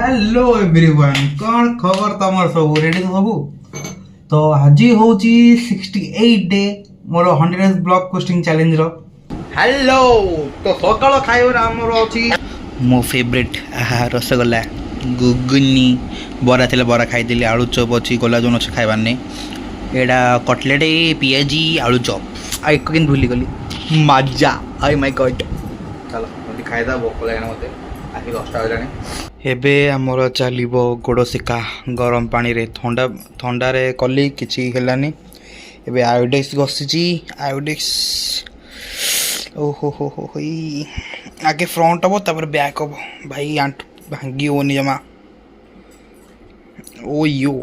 Hello everyone कौन खबर तमर सब रेडी तो सबू तो आज हूँ 68 day more 100 blog posting challenge रो हेलो तो सकाळ खाइबर हमर अछि मो फेवरेट रसगोल्ला गुगुनी बरा थिले बरा खाइ दिले आलू चॉप अछि गोला जोन अछि खाइबार नै एडा कटलेट पियाजी आलू चॉप आ एक किन भूली गली मजा आई माय गॉड चलो मते खाइदा भोक लागना मते आखि 10टा होलानी एबे हमर चलिबो गोड़ सिका गरम पानी रे ठंडा ठंडा रे कली किछि हेलानी एबे आयोडेक्स गसिची आयोडेक्स ओहो हो आगे फ्रंट हबो तापर बैक हबो भाई आंट भांगी ओनी जमा ओ यो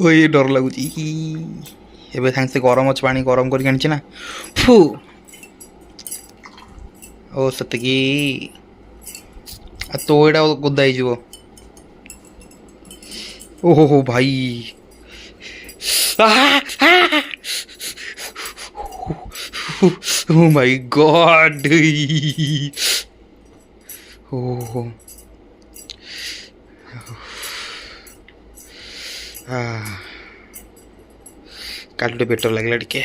ओए डर लागुची एबे साଙ୍ଗे से गरम अछि पानी गरम करि आनछि ना फू ओ सतकी तो एडा गुद्दा हो ओहो भाई ओ माय गॉड ओहो काटे बेटर लगला टिके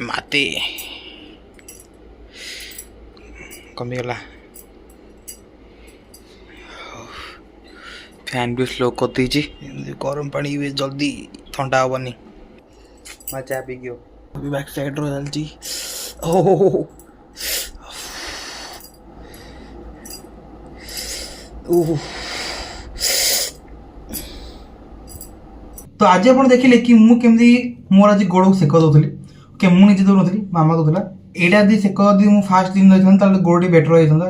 माते कमिगला फैन भी स्लो कर दीजिए गरम पानी भी जल्दी ठंडा हेनी मैं चाय पी गयो अभी बैक साइड रो चलती ओह तो आज आप देखिले कि मुझे मोर आज गोड़ सेक दूसरी के मुझे दौनी मामा दूसरा यहाँ यदि सेक यदि फास्ट दिन देता गोड़ी बेटर होता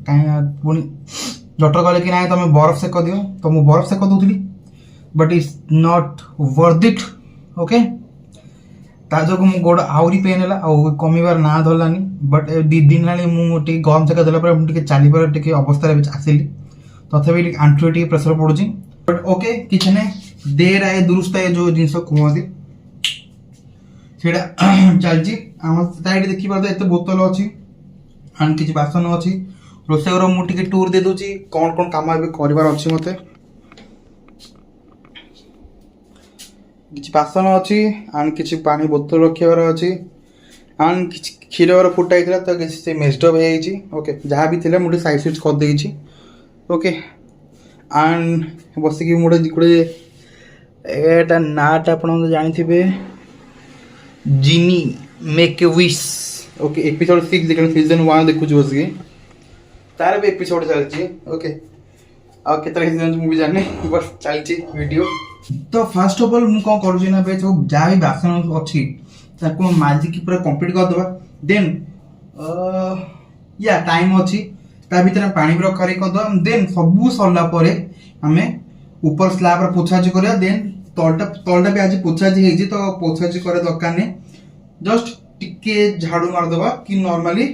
कहीं पुणी डॉक्टर कहले कि ना तुम बरफ सेक दियो तो मुझे बरफ सेक दूसरी but it's not worth it okay जो मो गोड़ आहरी पेन है कमिबार ना धरलानी बट 2 दिन है मुझे गरम सेक देला चलबार टे अवस्था आसिली तथापि आंठुए टे प्रेसर पड़ुची बट ओके किसी ना देर आए दुरुस्त आए जो जिन कहते चलती देखिए एत बोतल अच्छी एंड किसी बासन अच्छी रोषे घर मुझे टूर दे दूची कौन कौन कम कर मत किसी बासन अच्छी एंड किसी पानी बोतल रखार अच्छी एंड क्षीर फुटाई तो किसी मेस्डअप ओके जहाँ भी थे मुझे साइड स्विच कर देगी ओके एंड बसिक मुझे गोटे एटा नाटा आप जानी जिनी मेक विश ओके एपिसोड 6 देख सीजन 1 देखुच बसिकी तार भी एपिसोड चलती ओके आ केतरा सीजन मुझे जाने बस चलती वीडियो तो फर्स्ट ऑफ ऑल मु कौन करूँ ना सब जहाँ भी बासन अच्छी माजिक पूरा कंप्लीट करदे देन या टाइम अच्छी ता भीतर पानी भी रखा करदे देन सबू सरला आम ऊपर स्लैब पोछाछी करा देन तलटा भी आज पोछाछी होती तो पोछाछी करे दरकार नहीं जस्ट टिके झाड़ू मारदे कि नॉर्मली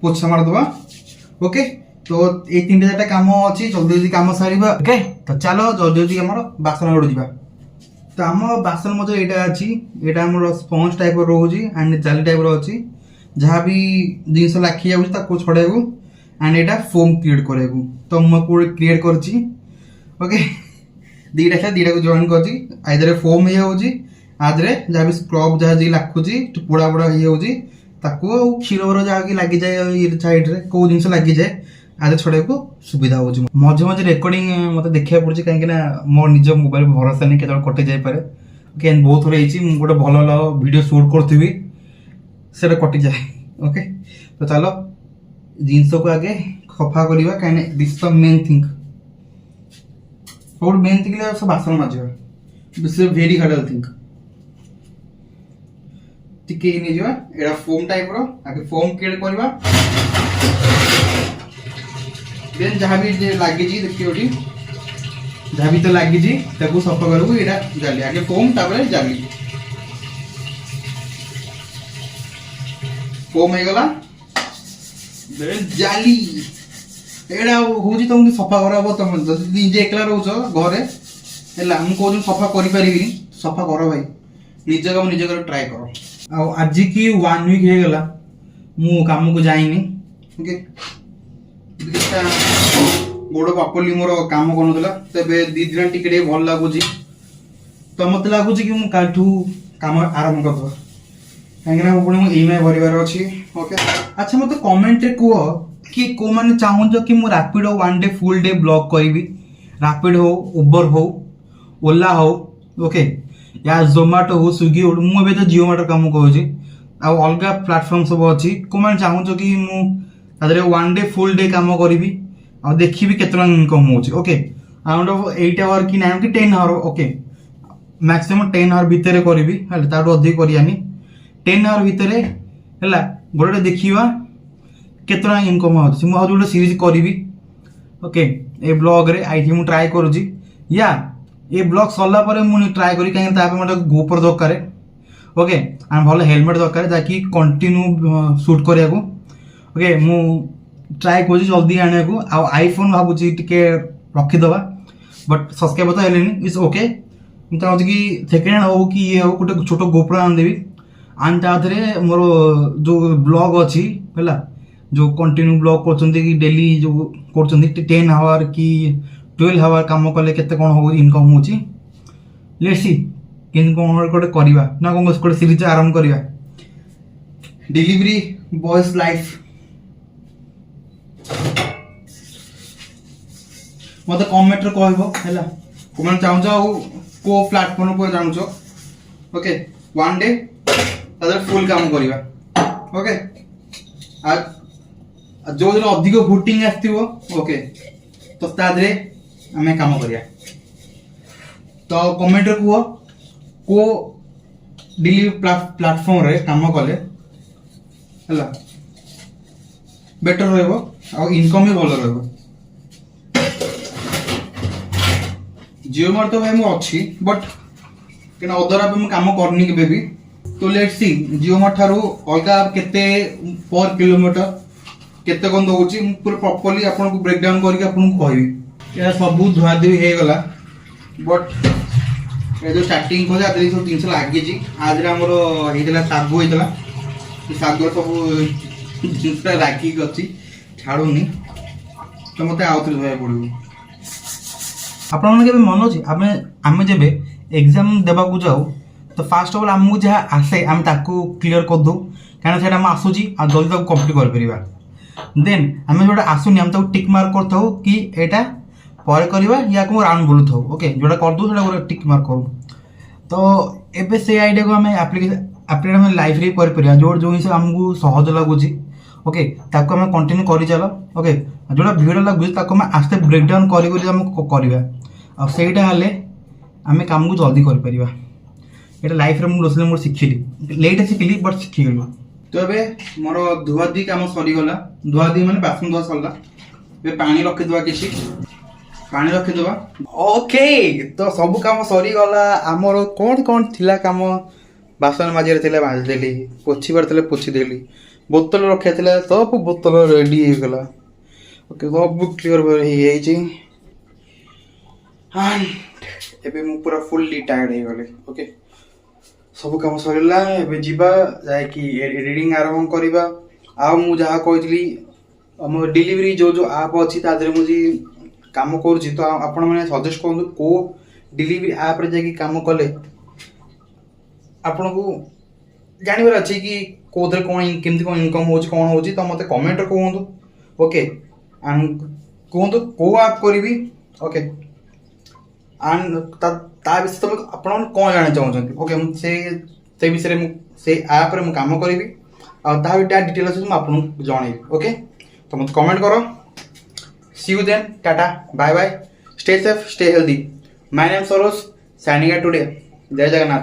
पोछा मारदे ओके तो ये 3-4टा काम अच्छी जल्दी जल्दी काम सारिबा ओके तो चलो जल्दी जल्दी आम बासन गोड़ जा तो आम बासन मजे यहाँ अच्छी यहाँ आम स्पंज टाइप रोचे एंड जाली टाइप अच्छी जहाँ भी जिनस लाखी जाऊँ छड़ाइबू एंड यहाँ फोम क्रिएट कराइबू तो मुझे क्रिएट करची ओके दीटा को जॉइन करची आइदर फोम हो आदरे जहाँ भी स्क्रब जहाँ जी लाखुची पोड़ा पोड़ा हो क्षीर जहाँ कि लगी जाए साइड में कौ जिन लगी जाए आदि छड़ाई को सुविधा हो मझे मझे रेकर्डिंग मत देखा पड़ी कहीं मो निज मोबाइल भरोसा नहीं केत कटि जापे कहीं बहुत थोड़ा होती गोटे भल वीडियो शूट करी से कटि जाए ओके तो चलो जिनस को आगे सफा करवा कहीं दिस द मेन थिंग सब मेन थिंग सब बासन मजा this is very hard thing टिके नहीं जावा एड़ा फोम टाइप रो आगे फोम क्रिएट करवा देन जहाँ भी लगी देखिए जहाँ भी तो लगी सफा करूँ यहाँ जाली आगे फोम तापर जाली फोम हो गला जाली एड़ा हूँ तुमको सफा कर तुम निजे एकला रोच घरे है मुझे सफा कर सफा कर भाई निज काम निज कर ट्राई कर। आज की 1 वीक हो गला मु काम को जाइनी। ओके गोड़ प्रॉपर्ली मोर काम करूला तेरे 2 दिन टिके भल लगुच तो मत लगुच कि मुझे काम आरंभ करदे कहीं पुणी EMI भरबार अच्छी। ओके अच्छा मत कमेंट कह कि को मैंने चाहूच कि मुझे Rapido 1 day full day blog करी रैपिड हो उबर हो ओला हो ओके या जोमाटो हो स्विगी हो मुझे तो जियोमाटो काम करुँच अलग प्लाटफर्म सब अच्छी को मैंने चाहूच कि मुझे 1 डे फुल डे काम करी आ देखी केत इनकम होके अराउंड ऑफ 8 आवर कि 9 कि 10 आवर ओके मैक्सिमम 10 आवर भितर करी अधिक करानी 10 आवर भितर है गोटे देखा केत इनकम मुझे गोटे सीरीज करी ओके ए ब्लॉग रे आई थिंक ट्राए करुँची या ये ब्लॉग सरला मुझे ट्राए करी कहीं मोटे गोपर दरकार ओके आम भल हेलमेट दरकार जहाँकि कंटिन्यू शूट करा ओके मु ट्राए कर जल्दी आने को आईफोन भावुची टिके रखीदे बट सब्सक्राइबर तो है इट्स ओके मुझे चाहूँ कि सेकेंड हैंड हो कि ये हो गोटे छोट गोपर आनदेवी आन तादे मोर जो ब्लॉग अच्छी है जो कंटिन्यू ब्लॉग कर डेली जो कर 10 आवर कि 12 आवर काम कले केते कौन हो इनकम होची लेट्स सी किन कौन गोटे करवा ना कौन गोटे सीरीज आरंभ करवा डिलीवरी बॉयज लाइफ मत कमेंट रे कहबो हैला कोन चाहू को प्लेटफॉर्म पर जानूछ ओके 1 डे तादर फुल काम करवा ओके आज जो दिन अधिक वोटिंग आसथिबो ओके तो तादरे आमे काम करिया तो कमेंट रे कुह को डिलीवरी प्लेटफॉर्म रे काम कले हैला बेटर रहबो आ इनकम भी भल रहबो जियोमार्ट तो भाई मु अच्छी बट केना अदर आप काम करनी के बेबी तो लेट्स सी जियोमार्ट थारू अलग केते पर किलोमीटर केते कोन दउची पूरा प्रॉपर्ली आपन को ब्रेक डाउन करके आपन को कहबी या सब धुआ धुई हे गला बट ए जो स्टार्टिंग को आदि सब 300 लागी जी आज रे हमरो हेतला सागु हेतला सागु सब जिंसटा राखी गची छाडुनी तो मते आउथरे धोया पड़िबो आपण मन के मन अछि आमे जेबे एग्जाम देबा को जाऊ तो फास्ट ऑफ ऑल हमहु जहा आसे हम ताकू क्लियर कर दो कारण सेटा हम आसुची आ जल्दी तक कंप्लीट कर परिबा देन हमें जोटा आसुनी हम ताकू टिक मार्क करथौ कि एटा पर करबा या को राउंड बोलथौ ओके जोटा कर दो सेटा गोटे टिक मार्क करू तो एबे से आईडिया को हमें एप्लीकेशन में लाइफ रे कर परिबा जो हिसाब हमहु सहज लागुची ओके ताकू हम कंटिन्यू करि चलो ओके जोटा वीडियो लागुची ताकू हम आस्ते ब्रेक डाउन करी हम करबा आ सेटा हले हमें काम को जल्दी कर परिबा एटा लाइफ रे मु शिखिली लेट शिखिली बट शिखि गलु तो एबे मोर धुआदी काम सरी गला धुआदी माने बासन धुआ सरला ए पानी रखि दवा किछि पानी रखि दवा ओके तो सब काम सरी गला हमर कोन थिला काम बासन माजे रे थिला माज देली पोछि बार थिला पोछि देली बोतल रखे थिला सब बोतल रेडी हो गला ओके सब क्लियर हे छी एंड एबे मु पूरा फुल्ली टायर्ड हो गले ओके सब काम सरला एबे जीवा जाय कि एडिटिंग आरंभ करबा आ मु जहा कहतली हम डिलीवरी जो जो ऐप अछि तादरे मुजी काम करछि तो आपण माने सजेस्ट करनु को डिलीवरी ऐप रे जाय काम कले आपण को जानिबार अछि कि कोदर कोन केमति कोन इनकम होछि कोन होछि तो मते कमेंट कहंतु ओके एंड कहंतु को ऐप करबी ओके एंड ता विषय तुम आपण कौन जाना चाहते ओके से विषय में से ऐप रे मु काम करी आ ता डिटेल अछि हम आपन जणाई ओके तो मत कमेंट करो see you then tata bye bye stay safe stay healthy my name Saroj signing out today जय जगन्नाथ।